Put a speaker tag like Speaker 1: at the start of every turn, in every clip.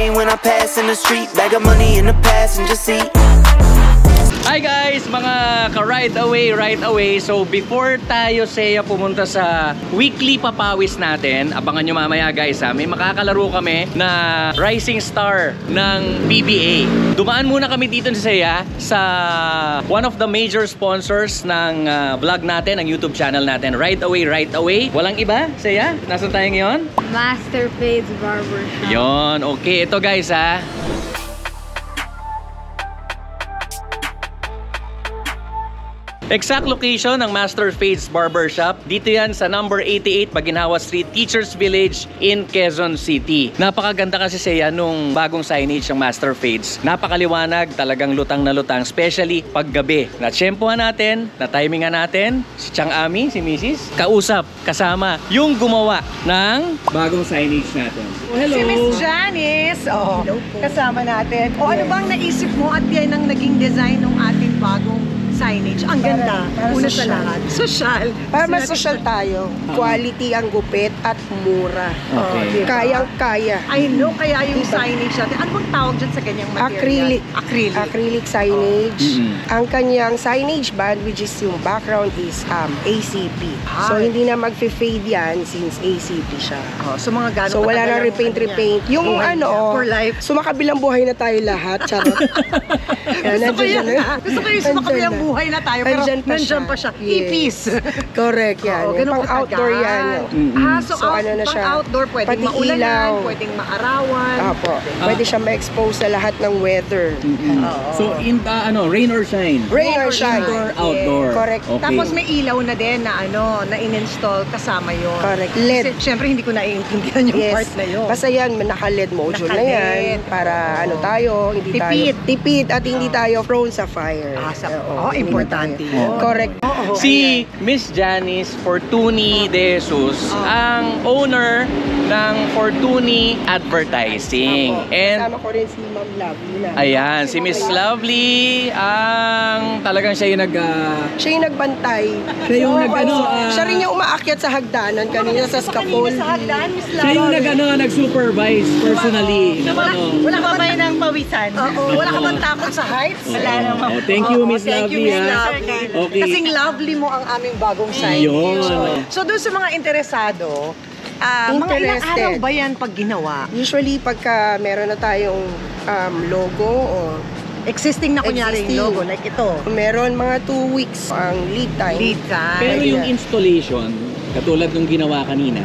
Speaker 1: chain when I pass in the street. Bag of money in the passenger seat.
Speaker 2: Hi guys, mga ka-ride away, right away. So before tayo pumunta sa weekly papawis natin, abangan nyo mamaya guys ha, may makakalaro kami na rising star ng PBA. Dumaan muna kami dito sa Seiya sa one of the major sponsors ng vlog natin, ang YouTube channel natin, Ride Away, Right Away. Walang iba, Seiya? Nasaan tayo ngayon?
Speaker 3: Master Fades Barbershop.
Speaker 2: Yon, okay. Ito guys ha. Exact location ng Master Fades Barbershop. Dito yan sa number 88 Baginhawa Street, Teachers Village in Quezon City. Napakaganda kasi siya nung bagong signage ng Master Fades. Napakaliwanag, talagang lutang na lutang, especially paggabi. Na-tsempohan natin, na-timingan natin, si Chang Ami, si Mrs. Kausap, kasama yung gumawa ng bagong signage natin.
Speaker 4: Oh, hello. Si Miss Janice, kasama natin. O ano bang naisip mo at yan ang naging design ng ating bagong signage? Ang ganda.
Speaker 5: Para
Speaker 4: Una
Speaker 5: social.
Speaker 4: sa lahat. Social.
Speaker 5: Para mas social tayo. Quality ang gupit at mura.
Speaker 2: Okay.
Speaker 5: Kayang-kaya.
Speaker 4: I know, kaya yung signage natin. Ano bang tawag dyan sa ganyang material?
Speaker 5: Acrylic.
Speaker 4: Acrylic.
Speaker 5: Acrylic signage.
Speaker 2: Mm-hmm.
Speaker 5: Ang kanyang signage band, which is yung background, is ACP. So, hindi na mag-fade yan since ACP siya.
Speaker 4: So, mga gano'n.
Speaker 5: So, wala nang repaint. Yung
Speaker 4: buhay niya, for life.
Speaker 5: sumakabilang buhay na tayo lahat. Charot.
Speaker 4: Gusto ko yan. Gusto ko yung sumakabilang buhay na tayo, pero nandyan pa siya.
Speaker 5: Yes.
Speaker 4: Ipis.
Speaker 5: Correct yan.
Speaker 4: Ganun
Speaker 5: Pang outdoor yan.
Speaker 4: So
Speaker 5: ano na siya?
Speaker 4: outdoor, pwedeng
Speaker 5: Pati
Speaker 4: maulanan,
Speaker 5: ilaw.
Speaker 4: pwedeng maarawan.
Speaker 5: Apo. Pwede siya ma-expose sa lahat ng weather.
Speaker 2: So in rain or shine?
Speaker 5: Rain or shine.
Speaker 2: Indoor, outdoor.
Speaker 5: Correct.
Speaker 2: Okay.
Speaker 4: Tapos may ilaw na din na na in-install kasama yun.
Speaker 5: Correct. LED.
Speaker 4: Kasi syempre hindi ko naiintindihan yung part na yun.
Speaker 5: Basta yan, naka-LED module na yan. Para tayo, hindi
Speaker 4: Tipid.
Speaker 5: tayo tipid at hindi tayo prone sa fire.
Speaker 4: Importante yun.
Speaker 5: Correct.
Speaker 2: Si Miss Janice Fortuny De Jesus, ang owner ng Fortuny Advertising. And
Speaker 5: kasama ko rin si Ma'am Lovely na.
Speaker 2: ayan, si Miss Lovely, ang talagang siya yung
Speaker 5: Siya yung nagbantay.
Speaker 2: Siya yung
Speaker 5: siya rin yung umaakyat sa hagdanan kanina sa scaffold.
Speaker 4: Sa hagdan, Miss
Speaker 2: siya yung nag-supervise personally.
Speaker 4: Wala ka ba ng pawisan? Wala ka bang takot sa heights? Wala naman.
Speaker 2: Thank you, Miss
Speaker 4: Thank you,
Speaker 2: Lovely.
Speaker 4: Miss Lovely.
Speaker 2: Okay.
Speaker 4: Kasing lovely mo ang aming bagong signage.
Speaker 2: Yun.
Speaker 4: So doon sa mga interesado, mga ilang araw ba yan pag ginawa?
Speaker 5: Usually, pagka meron na tayong logo o
Speaker 4: Existing na kunyari yung logo, like ito.
Speaker 5: meron mga 2 weeks ang lead time.
Speaker 4: Lead time.
Speaker 2: Pero yung installation, katulad nung ginawa kanina,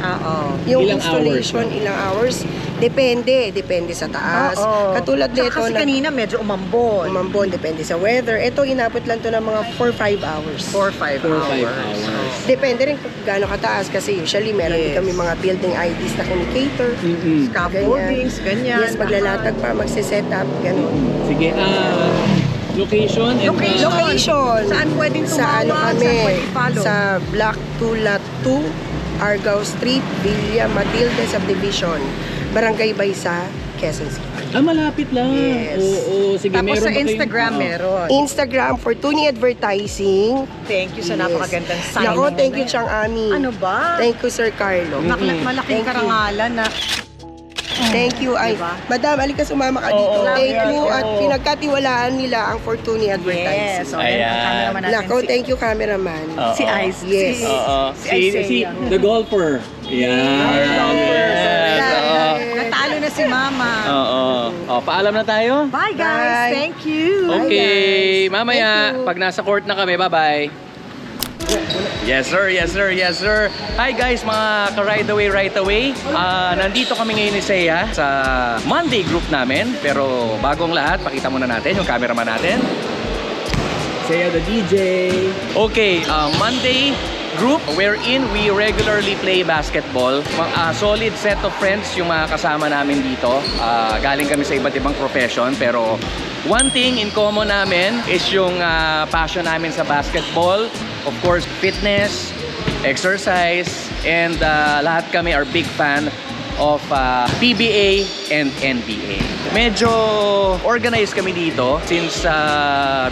Speaker 5: Yung
Speaker 2: ilang
Speaker 5: installation, ilang hours, depende sa taas. Katulad nito
Speaker 4: kasi kanina medyo umambon.
Speaker 5: depende sa weather. Ito, inabot lang to ng mga 4-5 hours.
Speaker 4: 4-5 hours.
Speaker 5: Depende rin kung gaano kataas kasi usually meron din kami mga building IDs na communicator.
Speaker 4: Scaffoldings, ganyan.
Speaker 5: Yes, maglalatag pa, magsiset up, gano'n.
Speaker 2: Sige, location and
Speaker 5: Location.
Speaker 4: Saan pwedeng
Speaker 5: Sa
Speaker 4: tumawag?
Speaker 5: kami?
Speaker 4: Saan pwedeng follow?
Speaker 5: Sa Block 2, Lot 2, Argao Street, Villa Matilde Subdivision, Barangay Baysa, Quezon City.
Speaker 2: malapit lang.
Speaker 5: Yes.
Speaker 2: Oo, sige.
Speaker 4: Tapos
Speaker 2: meron
Speaker 4: sa
Speaker 2: ba kayong-
Speaker 4: Instagram meron.
Speaker 5: Instagram, Fortuny Advertising.
Speaker 4: Thank you sa napakagandang sign.
Speaker 5: Nako, thank you, Chang Ami.
Speaker 4: Ano ba?
Speaker 5: Thank you, Sir Carlo.
Speaker 4: Malaking
Speaker 5: Thank you.
Speaker 4: karangalan na.
Speaker 5: Thank you. Ay,
Speaker 4: Diba?
Speaker 5: Madam, alika sumama ka dito. Thank you.
Speaker 4: Oo.
Speaker 5: At pinagkatiwalaan nila ang Fortuny
Speaker 4: Yes.
Speaker 5: Advertising.
Speaker 4: So, yan ang cameraman natin.
Speaker 5: Nako, thank you, cameraman.
Speaker 4: Si Ice.
Speaker 5: Yes.
Speaker 2: Si the golfer. Yan.
Speaker 4: Natalo na si Mama.
Speaker 2: Paalam na tayo.
Speaker 4: Bye guys.
Speaker 5: Bye.
Speaker 4: Thank you.
Speaker 2: Okay, mamaya,
Speaker 5: Thank you.
Speaker 2: pag nasa court na kami, bye-bye. Yes sir, yes sir, yes sir. Hi guys, mga ka-ride away, right away. Nandito kami ngayon ni Seiya sa Monday group namin. Pero bagong lahat, pakita muna natin yung cameraman natin. Seiya the DJ. Okay, Monday group wherein we regularly play basketball. Solid set of friends yung mga kasama namin dito. Galing kami sa iba't ibang profession, pero one thing in common namin is yung passion namin sa basketball. Of course, fitness, exercise, and lahat kami are big fan of PBA and NBA. Medyo organized kami dito since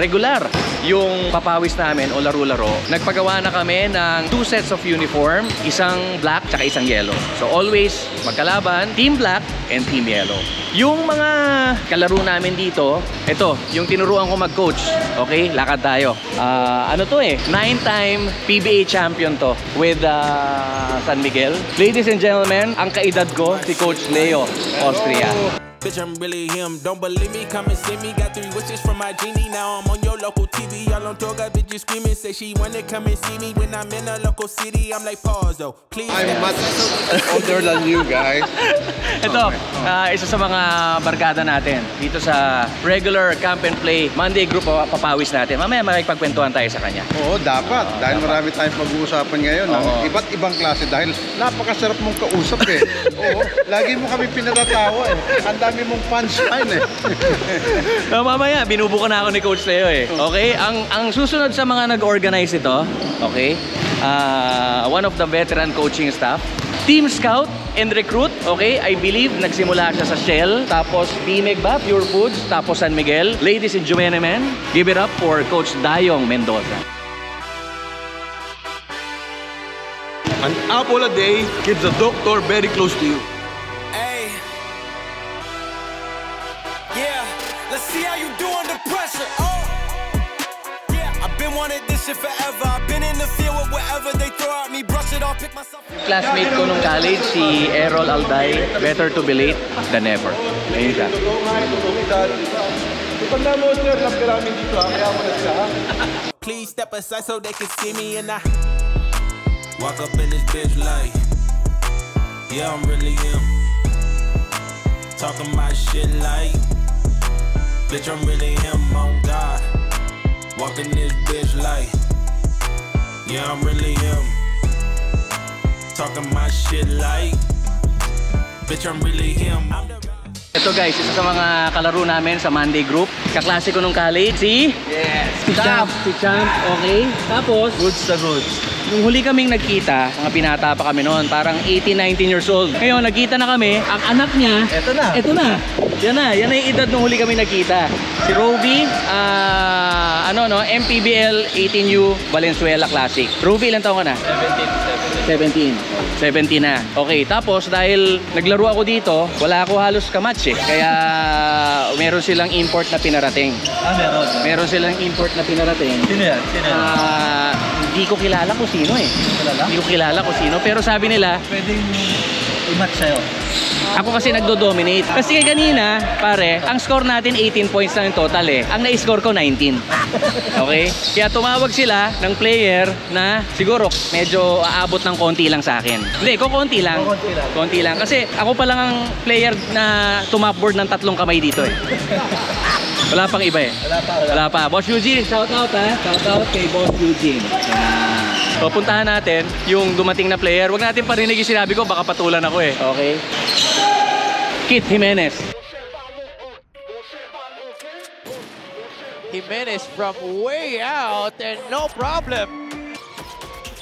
Speaker 2: regular yung papawis namin o laro-laro. Nagpagawa na kami ng 2 sets of uniform, isang black tsaka isang yellow. So always magkalaban, team black and team yellow. Yung mga kalaro namin dito, ito, yung tinuruan ko mag-coach. Okay, lakad tayo. Ano to eh, 9-time PBA champion to with San Miguel. Ladies and gentlemen, ang kaedad ko, si Coach Leo Austria.
Speaker 6: Bitch, I'm really him. Don't believe me, come and see me. Got 3 wishes from my genie. Now I'm on your local TV. Y'all on tour, got bitches screaming. Say she wanna come and see me when I'm in a local city. I'm like, pause though, please.
Speaker 7: I'm much older than you guys.
Speaker 2: Ito, isa sa mga barkada natin dito sa regular camp and play Monday group papawis natin. Mamaya makikipagkwentuhan tayo sa kanya.
Speaker 7: Oo, dapat. Dahil marami tayong pag-uusapan ngayon ng iba't ibang klase. Dahil napakasarap mong kausap eh. Oo, lagi mo kami pinatatawa eh. Ang dami mong punchline eh.
Speaker 2: Mamaya, binubuko na ako ni Coach Leo eh. Okay? Ang susunod sa mga nag-organize ito, okay? One of the veteran coaching staff, Team Scout and Recruit, okay? I believe nagsimula siya sa Shell, tapos Pimeg ba? Pure Foods, tapos San Miguel. Ladies and gentlemen, give it up for Coach Dayong Mendoza.
Speaker 8: An apple a day keeps the doctor very close to you.
Speaker 6: Hey. Yeah, let's see how you do under pressure. Oh. Yeah, I've been wanting this shit forever. I've been in the field with whatever they throw at me. Brush it off, pick myself.
Speaker 2: Classmate ko nung college, si Errol Alday. Better to be late than never. Ayun siya.
Speaker 6: Please step aside so they can see me and I walk up in this bitch like, yeah, I'm really him. Talking my shit like, bitch, I'm really him, on God. Walking this bitch like, yeah, I'm really him. Talking my shit like, bitch, I'm really him.
Speaker 2: Ito guys, isa sa mga kalaro namin sa Monday group. Kaklase ko nung college, si Champ. Si Champ, okay. Tapos,
Speaker 8: Goods the goods.
Speaker 2: nung huli kaming nagkita, mga binata pa kami noon, parang 18, 19 years old. Ngayon, nagkita na kami, ang anak niya, ito na. Yan na yung edad nung huli kami nagkita. Si Roby, MPBL 18U Valenzuela Classic. Roby, ilang taon ka na? 17 na. Okay, tapos dahil naglaro ako dito, wala ako halos kamatch eh. Kaya meron silang import na pinarating.
Speaker 8: Meron.
Speaker 2: Meron silang import na pinarating.
Speaker 8: Sino yan?
Speaker 2: Hindi ko kilala kung sino eh. Hindi ko kilala kung sino. Pero sabi nila,
Speaker 8: Pwedeng i-match sa'yo.
Speaker 2: ako kasi nagdo-dominate. Kasi kanina, pare, ang score natin 18 points lang yung total eh. Ang na-score ko 19. Okay? Kaya tumawag sila ng player na siguro medyo aabot ng konti lang sa akin. Hindi, konti lang. Konti lang. Kasi ako pa lang ang player na tumapboard ng 3 kamay dito eh. Wala pang iba eh. Wala pa. Boss Eugene, shout out ha. Shout out kay Boss Eugene. Yan. So, puntahan natin yung dumating na player. Huwag natin parinig yung sinabi ko, baka patulan ako eh. Okay? Kit Jimenez.
Speaker 9: Jimenez from way out and no problem.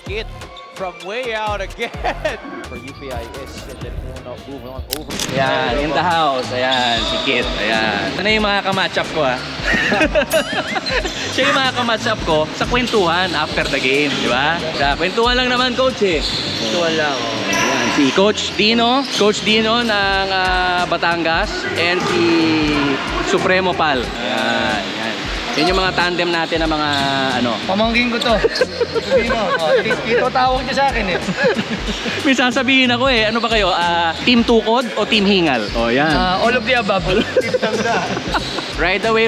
Speaker 9: Kit from way out again for UPIS and then move on over.
Speaker 2: Ayan, in the house. Ayan, si Kit. Ayan. Ano yung mga kamatch-up ko ha? Siya yung mga kamatch-up ko sa kwentuhan after the game, di ba? Sa kwentuhan lang naman, coach eh. Kwentuhan lang. Ayan, si Coach Dino ng Batangas and si Supremo Pal. Ayan, ayan. Yan yung mga tandem natin na mga ano.
Speaker 8: Pamangkin ko to. Dito tawag niya sa akin eh.
Speaker 2: May sasabihin ako eh. Ano ba kayo? Team Tukod o Team Hingal? O yan.
Speaker 8: All of the above. Team Tangda.
Speaker 2: Right away,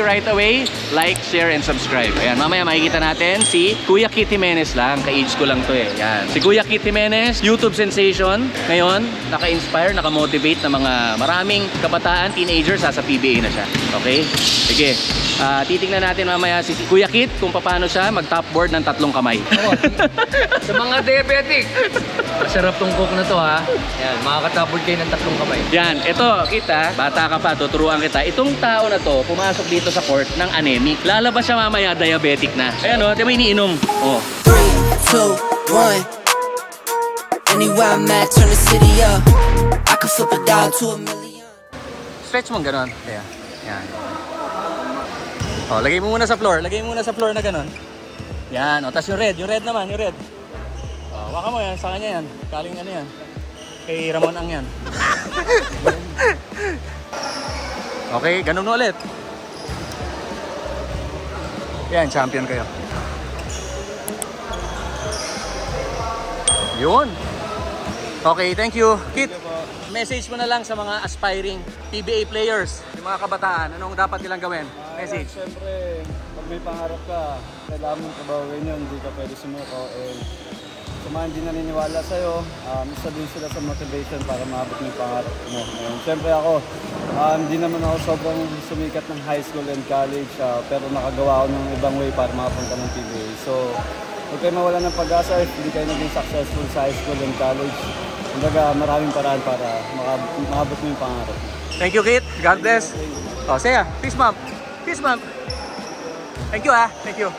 Speaker 2: like, share, and subscribe. Ayan, mamaya makikita natin si Kuya Kit Jimenez lang. Ka-age ko lang to eh. Yan. Si Kuya Kit Jimenez, YouTube sensation. Ngayon, naka-inspire, naka-motivate na mga maraming kabataan, teenagers, sa PBA na siya. Okay? Sige. Titingnan natin mamaya si Kuya Kit kung paano siya mag-top board ng 3 kamay.
Speaker 8: Sa mga diabetic. Masarap tong cook na to ha. Yan, makaka-top board kayo ng 3 kamay.
Speaker 2: Yan, ito, kita, bata ka pa, tuturuan kita. Itong tao na to, pumasok dito sa court ng anemic. Lalabas siya mamaya, diabetic na. Ayan o, di ba iniinom? Oh.
Speaker 1: 3, 2, 1. Anywhere I'm at, turn the city up. I could flip a dime to a million.
Speaker 2: Stretch mo ganon. Kaya. Yan. O, lagay mo muna sa floor. Lagay mo muna sa floor na ganon. Yan. O, tas yung red. Yung red naman. Yung red. O, waka mo yan. Sa kanya yan. Kaling ano yan. Kay Ramon Ang yan. Okay, ganun ulit. Yan, champion kayo. Yun. Okay, thank you. Kit, message mo na lang sa mga aspiring PBA players, yung mga kabataan, anong dapat nilang gawin? Message.
Speaker 10: Siyempre, pag may pangarap ka, kailangan mong kabawin yun, hindi ka pwede sumuko. Sa mga hindi naniniwala sa'yo, isa din sila sa motivation para maabot mo yung pangarap mo. Siyempre ako, hindi naman ako sobrang sumikat ng high school and college, pero nakagawa ako ng ibang way para makapunta ng PBA. So, huwag kayo mawala ng pag-asa if hindi kayo naging successful sa high school and college. Kumbaga, maraming paraan para makabot mo yung pangarap.
Speaker 2: Thank you, Kit. God bless. Oh, Seiya, peace, ma'am. Peace, ma'am. Thank you, Thank you.